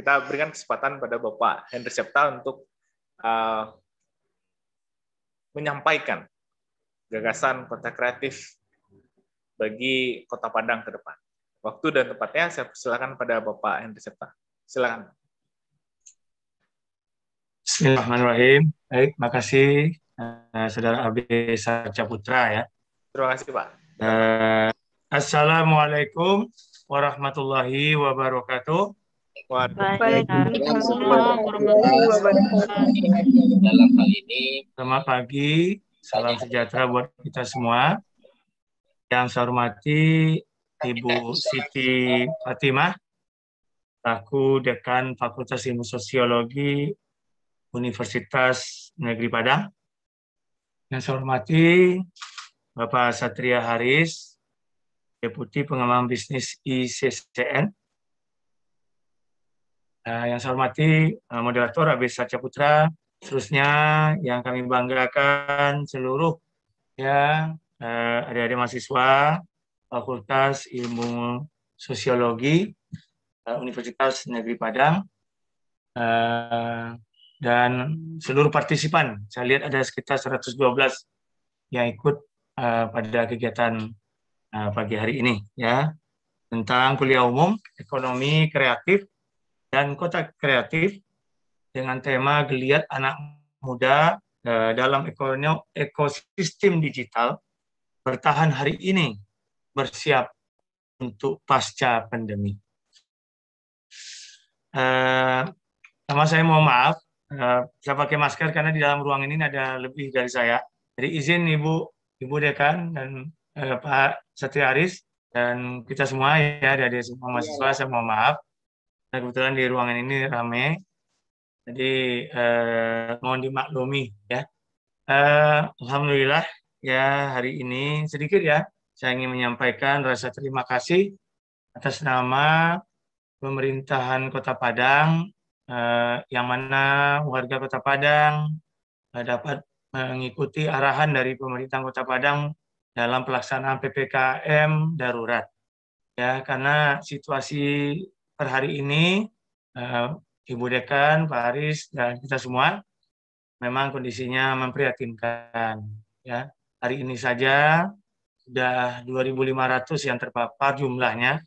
kita berikan kesempatan pada Bapak Henry Septa untuk menyampaikan gagasan kota kreatif bagi Kota Padang ke depan. Waktu dan tempatnya saya persilakan pada Bapak Henry Septa. Silakan. Bismillahirrahmanirrahim. Baik, makasih Saudara AB Sarja Putra ya. Terima kasih Pak. Assalamualaikum warahmatullahi wabarakatuh. Waalaikumsalam warahmatullahi wabarakatuh. Dalam hal ini, selamat pagi, salam sejahtera buat kita semua. Yang saya hormati Ibu Siti Fatimah, selaku Dekan Fakultas Ilmu Sosiologi Universitas Negeri Padang. Yang saya hormati Bapak Satria Haris, Deputi Pengembangan Bisnis ICCN. Yang saya hormati moderator AB Sarja Putra, seterusnya yang kami banggakan seluruh ya adik-adik mahasiswa Fakultas Ilmu Sosiologi Universitas Negeri Padang dan seluruh partisipan. Saya lihat ada sekitar 112 yang ikut pada kegiatan pagi hari ini ya, tentang kuliah umum ekonomi kreatif dan kota kreatif dengan tema geliat anak muda dalam ekosistem digital bertahan hari ini, bersiap untuk pasca pandemi. Sama saya mohon maaf, saya pakai masker karena di dalam ruang ini ada lebih dari saya. Jadi izin Ibu Dekan dan Pak Satria Aris dan kita semua ya, dari semua mahasiswa, saya mohon maaf. Nah, kebetulan di ruangan ini ramai, jadi mohon dimaklumi ya. Alhamdulillah ya, hari ini sedikit ya, saya ingin menyampaikan rasa terima kasih atas nama pemerintahan Kota Padang, yang mana warga Kota Padang dapat mengikuti arahan dari pemerintah Kota Padang dalam pelaksanaan PPKM darurat. Ya, karena situasi per hari ini, Ibu Dekan, Pak Aris, dan kita semua memang kondisinya memprihatinkan. Ya, hari ini saja sudah 2.500 yang terpapar jumlahnya,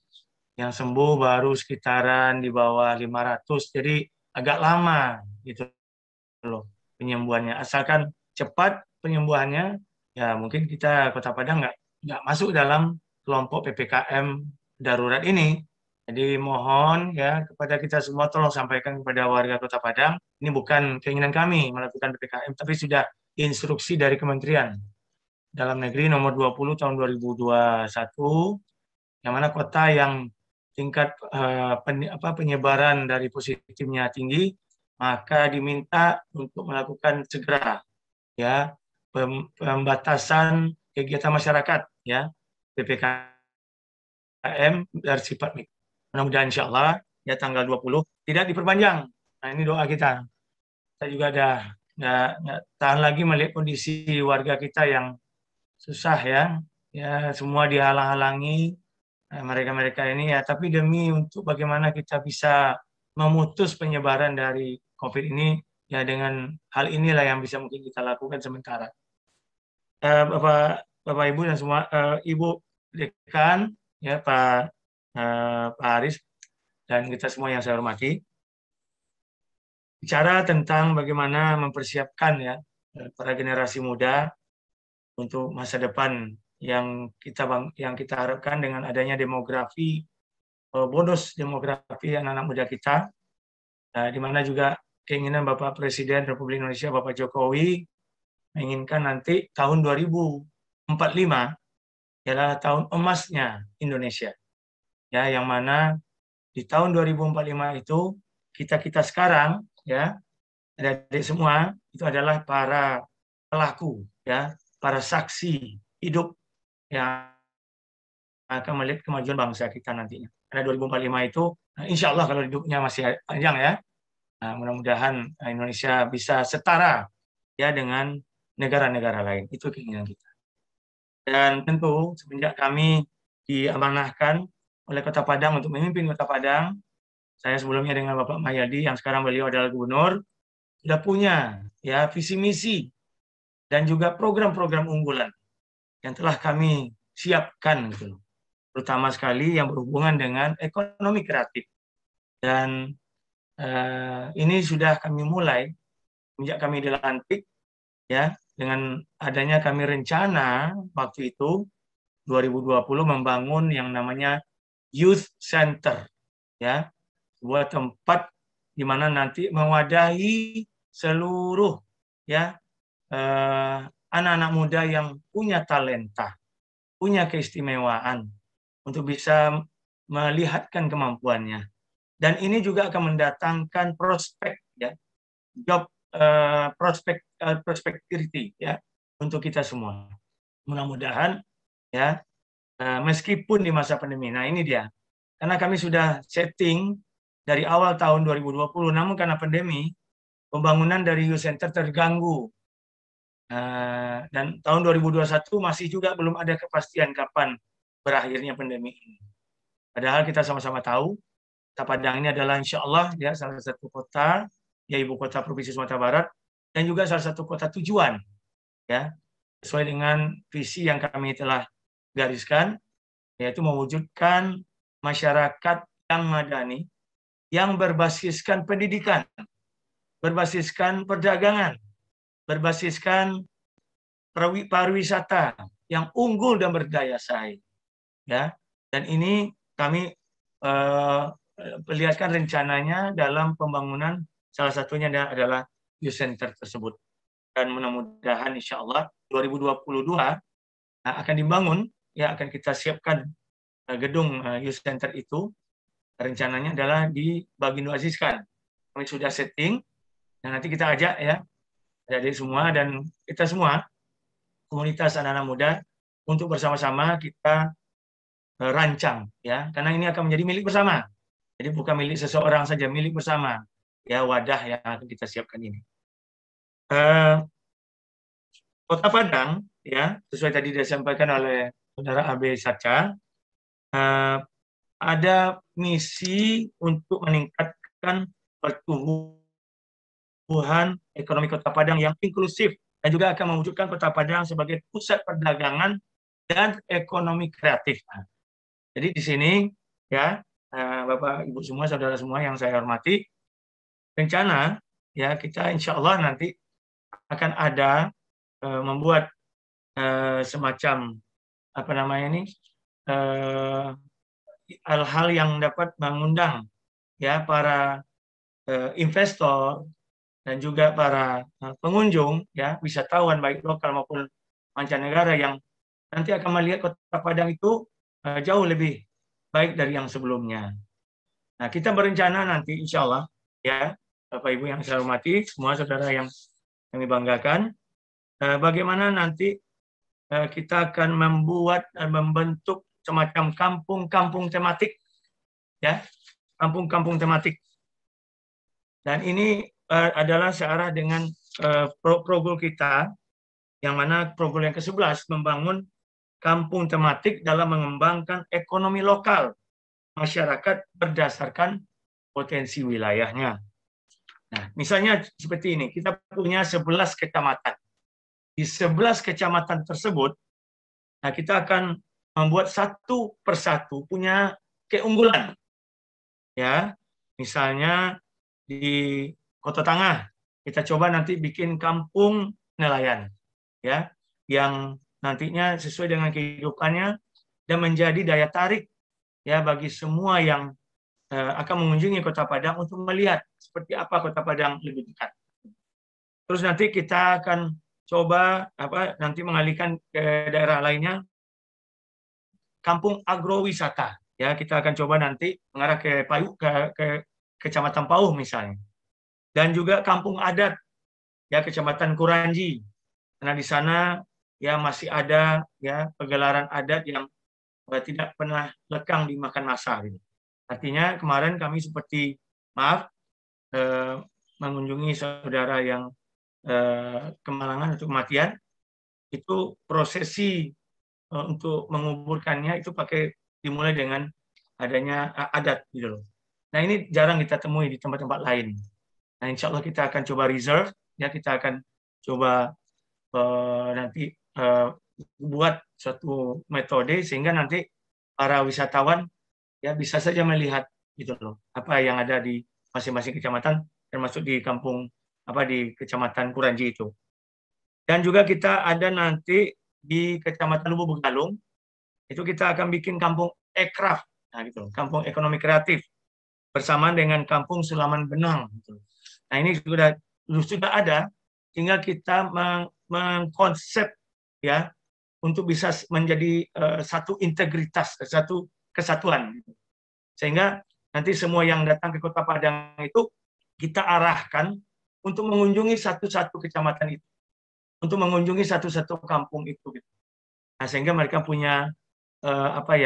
yang sembuh baru sekitaran di bawah 500. Jadi agak lama gitu loh penyembuhannya. Asalkan cepat penyembuhannya, ya mungkin kita Kota Padang nggak masuk dalam kelompok PPKM darurat ini. Jadi mohon ya kepada kita semua, tolong sampaikan kepada warga Kota Padang, ini bukan keinginan kami melakukan PPKM, tapi sudah instruksi dari Kementerian Dalam Negeri nomor 20 tahun 2021, yang mana kota yang tingkat penyebaran dari positifnya tinggi, maka diminta untuk melakukan segera ya pembatasan kegiatan masyarakat ya, PPKM bersifat mikro. Mudah-mudahan insya Allah ya tanggal 20 tidak diperpanjang. Nah, ini doa kita. Kita juga nggak tahan lagi melihat kondisi warga kita yang susah ya semua dihalang-halangi mereka-mereka ini ya, tapi demi untuk bagaimana kita bisa memutus penyebaran dari COVID ini ya, dengan hal inilah yang bisa mungkin kita lakukan sementara. Bapak Ibu dan semua Ibu Dekan ya, Pak Haris dan kita semua yang saya hormati, bicara tentang bagaimana mempersiapkan ya para generasi muda untuk masa depan yang kita harapkan dengan adanya demografi, bonus demografi anak-anak muda kita, di mana juga keinginan Bapak Presiden Republik Indonesia Bapak Jokowi menginginkan nanti tahun 2045 adalah tahun emasnya Indonesia. Ya, yang mana di tahun 2045 itu kita sekarang ya, adik-adik semua itu adalah para pelaku ya, para saksi hidup yang akan melihat kemajuan bangsa kita nantinya. Karena 2045 itu insya Allah kalau hidupnya masih panjang ya, mudah-mudahan Indonesia bisa setara ya dengan negara-negara lain. Itu keinginan kita. Dan tentu semenjak kami diamanahkan oleh Kota Padang untuk memimpin Kota Padang, saya sebelumnya dengan Bapak Mahyadi yang sekarang beliau adalah gubernur, sudah punya ya visi misi dan juga program-program unggulan yang telah kami siapkan gitu. Terutama sekali yang berhubungan dengan ekonomi kreatif. Dan ini sudah kami mulai sejak kami dilantik ya, dengan adanya kami rencana waktu itu 2020 membangun yang namanya Youth Center ya, sebuah tempat di mana nanti mewadahi seluruh ya anak-anak muda yang punya talenta, punya keistimewaan untuk bisa melihatkan kemampuannya. Dan ini juga akan mendatangkan prospek ya, job prosperity ya untuk kita semua. Mudah-mudahan ya meskipun di masa pandemi. Nah, ini dia. Karena kami sudah setting dari awal tahun 2020, namun karena pandemi pembangunan dari Youth Center terganggu. Dan tahun 2021 masih juga belum ada kepastian kapan berakhirnya pandemi ini. Padahal kita sama-sama tahu, Kota Padang ini adalah insya Allah ya salah satu kota, ya ibu kota Provinsi Sumatera Barat, dan juga salah satu kota tujuan, ya sesuai dengan visi yang kami telah gariskan, yaitu mewujudkan masyarakat yang madani, yang berbasiskan pendidikan, berbasiskan perdagangan, berbasiskan pariwisata yang unggul dan berdaya saing, ya. Dan ini kami perlihatkan rencananya dalam pembangunan, salah satunya adalah Youth Center tersebut. Dan mudah-mudahan insya Allah 2022 akan dibangun, ya akan kita siapkan gedung Youth Center itu. Rencananya adalah di Bagindo Azizkan. Kami sudah setting, dan nanti kita ajak ya dari semua dan kita semua komunitas anak-anak muda untuk bersama-sama kita rancang ya, karena ini akan menjadi milik bersama. Jadi bukan milik seseorang saja, milik bersama. Ya wadah yang akan kita siapkan ini. Kota Padang ya, sesuai tadi disampaikan oleh Saudara AB Sacha, ada misi untuk meningkatkan pertumbuhan ekonomi Kota Padang yang inklusif dan juga akan mewujudkan Kota Padang sebagai pusat perdagangan dan ekonomi kreatif. Jadi di sini ya Bapak Ibu semua, saudara semua yang saya hormati, rencana ya kita insya Allah nanti akan ada membuat semacam apa namanya ini hal-hal yang dapat mengundang ya para investor dan juga para pengunjung ya, wisatawan baik lokal maupun mancanegara yang nanti akan melihat Kota Padang itu jauh lebih baik dari yang sebelumnya. Nah, kita berencana nanti insya Allah ya Bapak Ibu yang saya hormati, semua saudara yang kami banggakan, bagaimana nanti kita akan membentuk semacam kampung-kampung tematik, ya, kampung-kampung tematik. Dan ini adalah searah dengan program kita, yang mana program yang ke-11 membangun kampung tematik dalam mengembangkan ekonomi lokal masyarakat berdasarkan potensi wilayahnya. Nah, misalnya seperti ini, kita punya 11 kecamatan. Di 11 kecamatan tersebut, nah kita akan membuat satu persatu punya keunggulan. Ya, misalnya di Kota Tangah, kita coba nanti bikin kampung nelayan, ya, yang nantinya sesuai dengan kehidupannya dan menjadi daya tarik ya bagi semua yang akan mengunjungi Kota Padang untuk melihat seperti apa Kota Padang lebih dekat. Terus nanti kita akan coba nanti mengalihkan ke daerah lainnya, kampung agrowisata. Ya, kita akan coba nanti mengarah ke Kecamatan Pauh misalnya. Dan juga kampung adat, ya Kecamatan Kuranji. Karena di sana ya masih ada ya pegelaran adat yang tidak pernah lekang dimakan massa. Gitu. Artinya kemarin kami seperti mengunjungi saudara yang kemalangan atau kematian, itu prosesi untuk menguburkannya itu dimulai dengan adanya adat gitu loh. Nah, ini jarang kita temui di tempat-tempat lain. Nah, insya Allah kita akan coba reserve, ya kita akan coba nanti buat suatu metode sehingga nanti para wisatawan ya bisa saja melihat gitu loh apa yang ada di masing-masing kecamatan, termasuk di kampung di kecamatan Kuranji itu. Dan juga kita ada nanti di kecamatan Lubuk Begalung itu kita akan bikin kampung ekraf, nah gitu, kampung ekonomi kreatif bersamaan dengan kampung Sulaman Benang. Gitu. Nah ini sudah ada, tinggal kita mengkonsep ya untuk bisa menjadi satu integritas, satu kesatuan. Sehingga nanti semua yang datang ke Kota Padang itu kita arahkan untuk mengunjungi satu-satu kecamatan itu, untuk mengunjungi satu-satu kampung itu. Nah, sehingga mereka punya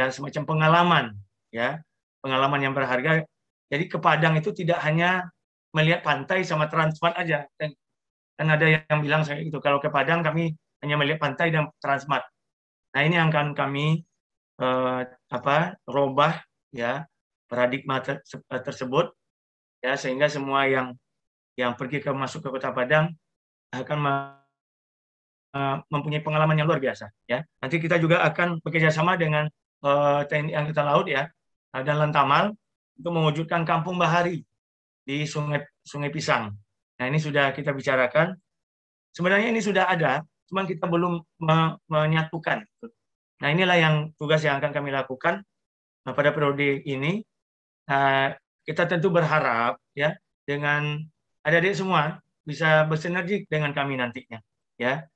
semacam pengalaman, ya, pengalaman yang berharga. Jadi ke Padang itu tidak hanya melihat pantai sama Transmart aja. Dan ada yang bilang saya itu kalau ke Padang kami hanya melihat pantai dan Transmart. Nah ini yang akan kami robah ya paradigma tersebut ya sehingga semua yang pergi masuk ke Kota Padang akan mempunyai pengalaman yang luar biasa ya. Nanti kita juga akan bekerjasama dengan TNI Angkatan Laut ya dan Lantamal untuk mewujudkan kampung bahari di Sungai Pisang. Nah ini sudah kita bicarakan. Sebenarnya ini sudah ada, cuma kita belum menyatukan. Nah inilah tugas yang akan kami lakukan pada periode ini. Nah, kita tentu berharap ya dengan adik-adik semua bisa bersinergi dengan kami nantinya. Ya,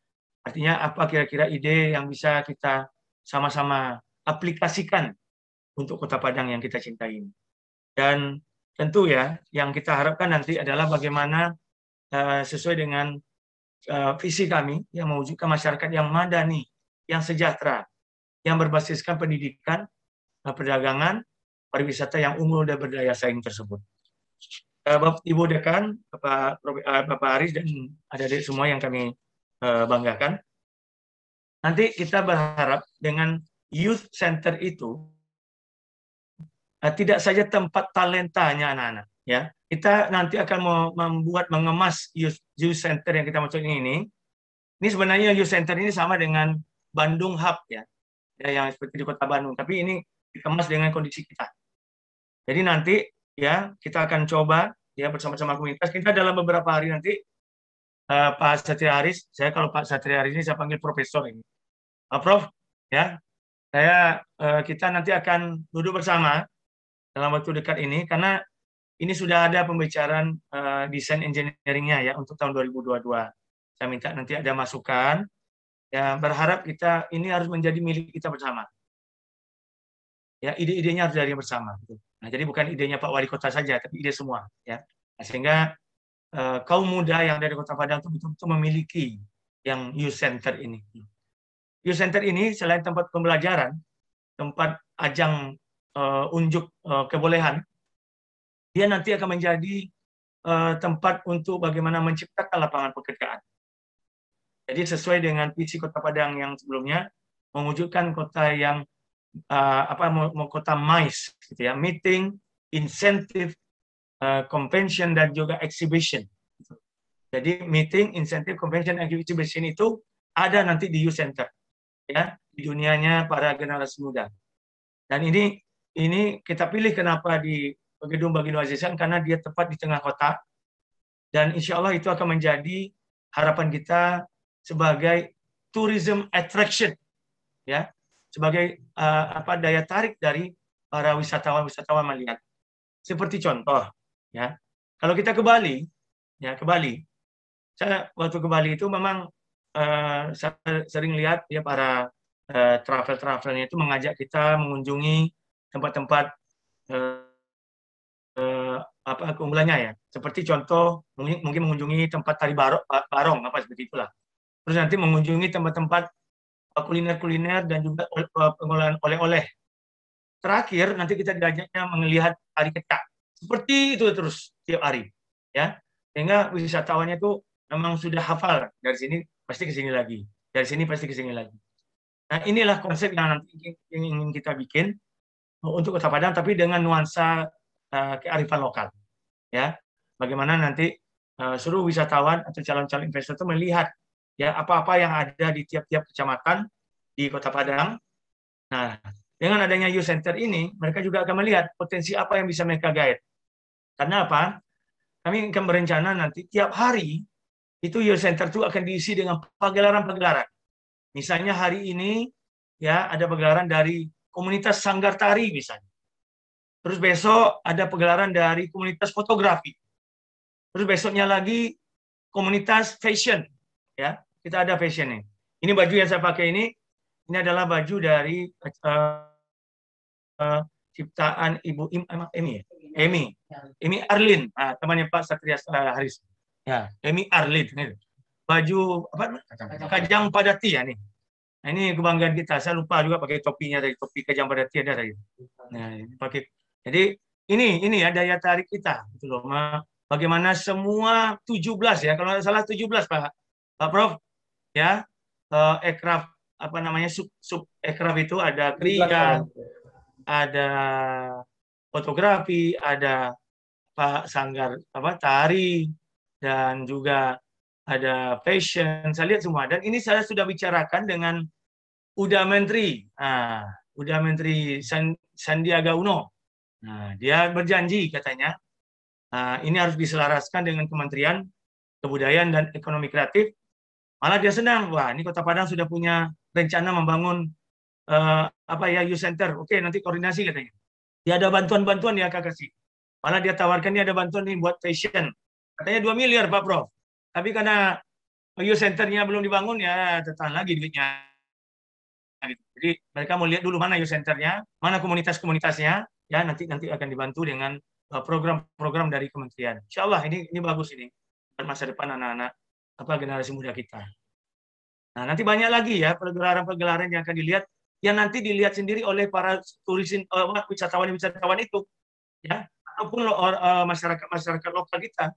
artinya apa kira-kira ide yang bisa kita sama-sama aplikasikan untuk Kota Padang yang kita cintai. Dan tentu ya yang kita harapkan nanti adalah bagaimana sesuai dengan visi kami yang mewujudkan masyarakat yang madani, yang sejahtera, yang berbasiskan pendidikan, perdagangan, pariwisata yang unggul dan berdaya saing tersebut. Bapak Ibu Dekan, Bapak Aris dan adik-adik semua yang kami banggakan. Nanti kita berharap dengan youth center itu tidak saja tempat talentanya anak-anak, ya. Kita nanti akan mengemas youth center yang kita maksud ini. Ini sebenarnya youth center ini sama dengan Bandung Hub ya yang seperti di Kota Bandung. Tapi ini dikemas dengan kondisi kita. Jadi nanti ya kita akan coba ya bersama-sama komunitas. Kita dalam beberapa hari nanti Pak Satria Haris, saya kalau Pak Satria Haris ini saya panggil Profesor ini. Prof, ya kita nanti akan duduk bersama dalam waktu dekat ini karena ini sudah ada pembicaraan desain engineering-nya ya untuk tahun 2022. Saya minta nanti ada masukan. Ya, berharap kita ini harus menjadi milik kita bersama. Ya, ide-idenya harus dari bersama. Nah, jadi bukan idenya Pak Wali Kota saja, tapi ide semua. Ya, nah, sehingga kaum muda yang dari Kota Padang itu betul-betul memiliki yang youth center ini. Youth center ini selain tempat pembelajaran, tempat ajang unjuk kebolehan, dia nanti akan menjadi tempat untuk bagaimana menciptakan lapangan pekerjaan. Jadi sesuai dengan visi Kota Padang yang sebelumnya, mewujudkan kota yang kota MICE, gitu ya, meeting, incentive, convention dan juga exhibition. Jadi meeting, incentive, convention, exhibition itu ada nanti di youth center, ya, di dunianya para generasi muda. Dan ini kita pilih kenapa di Gedung Baginda Azizan karena dia tepat di tengah kota dan insya Allah itu akan menjadi harapan kita sebagai tourism attraction ya sebagai daya tarik dari para wisatawan melihat seperti contoh ya kalau kita ke Bali saya waktu ke Bali itu memang saya sering lihat ya para travelnya itu mengajak kita mengunjungi tempat-tempat keunggulannya ya seperti contoh mungkin mengunjungi tempat tari barong seperti itulah terus nanti mengunjungi tempat-tempat kuliner dan juga pengolahan oleh-oleh terakhir nanti kita diajaknya melihat tari kecak seperti itu terus tiap hari ya sehingga wisatawannya itu memang sudah hafal dari sini pasti ke sini lagi dari sini pasti ke sini lagi. Nah inilah konsep yang nanti ingin kita bikin untuk Kota Padang tapi dengan nuansa kearifan lokal. Ya, bagaimana nanti seluruh wisatawan atau calon-calon investor itu melihat ya apa-apa yang ada di tiap-tiap kecamatan di Kota Padang. Nah, dengan adanya youth center ini, mereka juga akan melihat potensi apa yang bisa mereka guide. Karena apa? Kami akan berencana nanti tiap hari itu youth center itu akan diisi dengan pagelaran-pagelaran. Misalnya hari ini ya ada pagelaran dari komunitas sanggar tari misalnya. Terus besok ada pagelaran dari komunitas fotografi. Terus besoknya lagi komunitas fashion, ya kita ada fashion nih. Ini baju yang saya pakai ini adalah baju dari ciptaan Ibu Emi Arlin, temannya Pak Satria Haris. Ya, Emi Arlin. Nih. Baju apa? Kajang Padati ya nih. Nah, ini kebanggaan kita. Saya lupa juga pakai topinya dari topi Kajang Padati ada tadi. Nah, ini pakai. Jadi ini ya daya tarik kita, gitu loh. Bagaimana semua 17 ya, kalau tidak salah 17 Pak Prof ya, aircraft apa namanya sub aircraft itu ada kriya, ada fotografi, ada Pak Sanggar apa tari dan juga ada fashion. Saya lihat semua dan ini saya sudah bicarakan dengan Uda Menteri, Uda Menteri Sandiaga Uno. Nah, dia berjanji katanya. Ini harus diselaraskan dengan Kementerian Kebudayaan dan Ekonomi Kreatif. Malah dia senang, wah ini Kota Padang sudah punya rencana membangun youth center. Oke, nanti koordinasi katanya. Dia ada bantuan-bantuan ya Kak kasih. Malah dia tawarkan ini ada bantuan nih buat fashion. Katanya 2 miliar Pak Prof. Tapi karena youth centernya belum dibangun ya tertahan lagi duitnya. Jadi mereka mau lihat dulu mana youth centernya, mana komunitas-komunitasnya, ya nanti akan dibantu dengan program-program dari kementerian. Insya Allah ini bagus ini buat masa depan anak-anak generasi muda kita. Nah nanti banyak lagi ya pegelaran-pegelaran yang akan dilihat, yang nanti dilihat sendiri oleh para turis wisatawan itu, ya ataupun masyarakat lokal kita,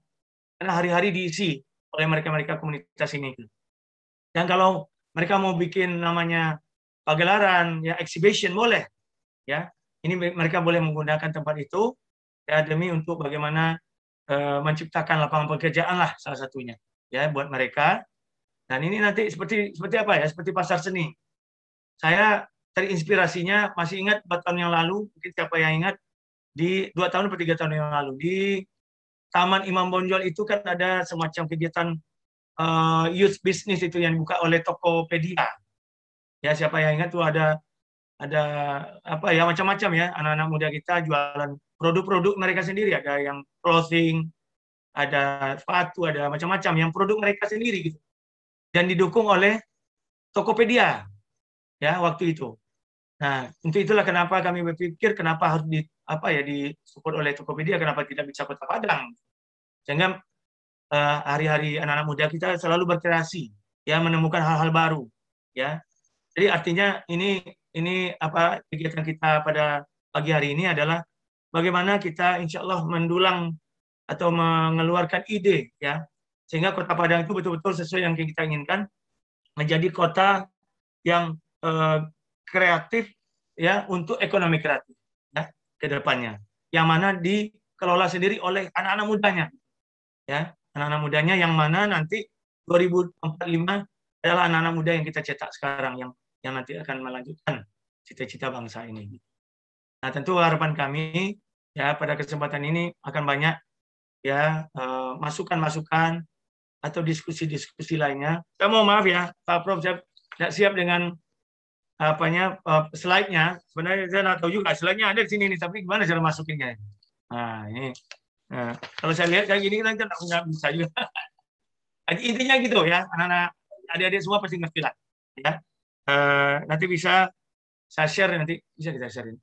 karena hari-hari diisi oleh mereka komunitas ini. Dan kalau mereka mau bikin namanya pagelaran, ya exhibition boleh, ya ini mereka boleh menggunakan tempat itu. Ya, demi untuk bagaimana menciptakan lapangan pekerjaan lah salah satunya ya buat mereka. Dan ini nanti seperti apa ya, seperti pasar seni. Saya terinspirasinya masih ingat 4 tahun yang lalu, mungkin siapa yang ingat di 2 tahun atau 3 tahun yang lalu di Taman Imam Bonjol itu kan ada semacam kegiatan youth business itu yang dibuka oleh Tokopedia. Ya siapa yang ingat tuh ada apa ya macam-macam ya anak-anak muda kita jualan produk-produk mereka sendiri, ada yang clothing, ada sepatu, ada macam-macam yang produk mereka sendiri gitu. Dan didukung oleh Tokopedia ya waktu itu. Nah, untuk itulah kenapa kami berpikir kenapa harus disupport oleh Tokopedia, kenapa tidak bisa Kota Padang. Sehingga hari-hari anak-anak muda kita selalu berkreasi ya menemukan hal-hal baru ya. Jadi artinya ini kegiatan kita pada pagi hari ini adalah bagaimana kita insya Allah mendulang atau mengeluarkan ide ya sehingga Kota Padang itu betul-betul sesuai yang kita inginkan menjadi kota yang kreatif ya untuk ekonomi kreatif ya ke depannya, yang mana dikelola sendiri oleh anak-anak mudanya ya, anak-anak mudanya yang mana nanti 2045 adalah anak-anak muda yang kita cetak sekarang yang nanti akan melanjutkan cita-cita bangsa ini. Nah, tentu harapan kami ya pada kesempatan ini akan banyak ya masukan-masukan atau diskusi-diskusi lainnya. Saya mohon maaf ya, Pak Prof, saya tidak siap dengan slide-nya. Sebenarnya saya tidak tahu juga slide-nya ada di sini nih, tapi gimana cara masukinnya? Nah, ini. Nah, kalau saya lihat kayak gini kan nggak bisa juga. Intinya gitu ya, anak-anak adik-adik semua pasti ngerti lah. Ya. Nanti bisa saya share, nanti bisa kita share ini.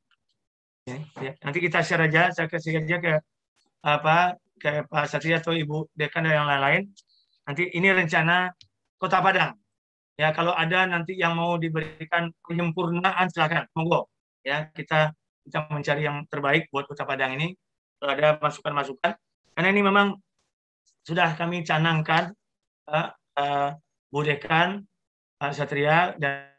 Ya, nanti kita share aja, saya kasih aja ke Pak Satria atau Ibu Dekan dan yang lain-lain. Nanti ini rencana Kota Padang. Ya, kalau ada nanti yang mau diberikan penyempurnaan silakan, monggo. Ya, kita mencari yang terbaik buat Kota Padang ini. Kalau ada masukan-masukan, karena ini memang sudah kami canangkan, Bu Dekan, Pak Satria dan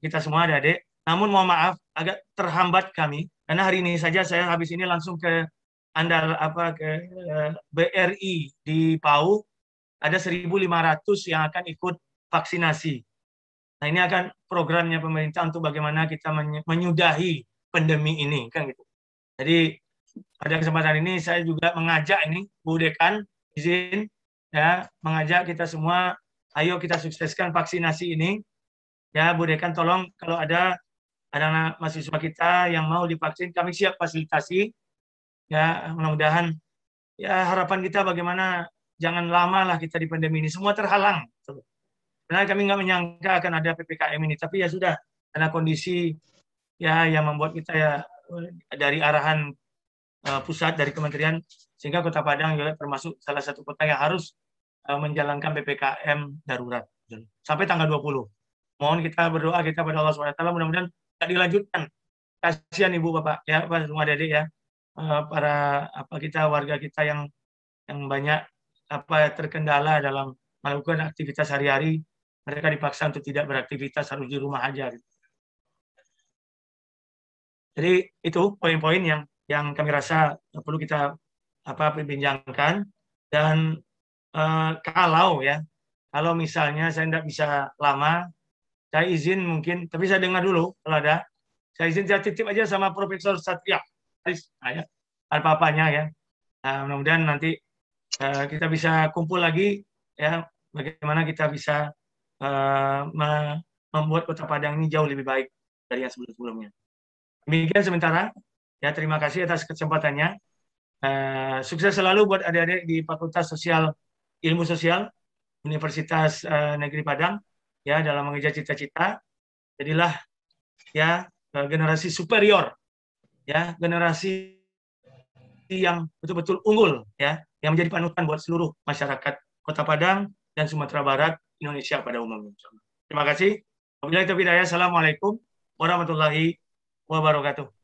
kita semua adik-adik. Namun mohon maaf agak terhambat kami Karena hari ini saja saya habis ini langsung ke BRI di PAU, ada 1.500 yang akan ikut vaksinasi. Nah, ini akan programnya pemerintah untuk bagaimana kita menyudahi pandemi ini, kan gitu. Jadi pada kesempatan ini saya juga mengajak ini Bu Dekan, izin ya, mengajak kita semua, ayo kita sukseskan vaksinasi ini. Ya, Bu Dekan tolong kalau ada anak mahasiswa kita yang mau divaksin, kami siap fasilitasi. Ya, mudah-mudahan ya harapan kita bagaimana jangan lama lah kita di pandemi ini, semua terhalang. Karena kami nggak menyangka akan ada PPKM ini, tapi ya sudah, karena kondisi ya yang membuat kita ya dari arahan pusat dari kementerian, sehingga Kota Padang juga termasuk salah satu kota yang harus menjalankan PPKM darurat sampai tanggal 20. Mohon kita berdoa kita pada Allah SWT, mudah-mudahan tidak dilanjutkan. Kasihan Ibu Bapak ya, Pak semua adik ya, para warga kita yang banyak terkendala dalam melakukan aktivitas hari-hari, mereka dipaksa untuk tidak beraktivitas, harus di rumah aja. Jadi itu poin-poin yang kami rasa perlu kita perbincangkan. Dan kalau misalnya saya tidak bisa lama, saya izin mungkin, tapi saya dengar dulu kalau ada, saya izin saya titip aja sama Profesor Satria, apa-apanya ya. Nah, mudah-mudahan nanti kita bisa kumpul lagi ya, bagaimana kita bisa membuat Kota Padang ini jauh lebih baik dari yang sebelum-sebelumnya. Demikian sementara. Ya, terima kasih atas kesempatannya. Sukses selalu buat adik-adik di Fakultas Ilmu Sosial Universitas Negeri Padang ya, dalam mengejar cita-cita. Jadilah ya generasi superior ya, generasi yang betul-betul unggul ya, yang menjadi panutan buat seluruh masyarakat Kota Padang dan Sumatera Barat, Indonesia pada umumnya. Terima kasih. Wabillahi taufiq hidayah. Assalamualaikum warahmatullahi wabarakatuh.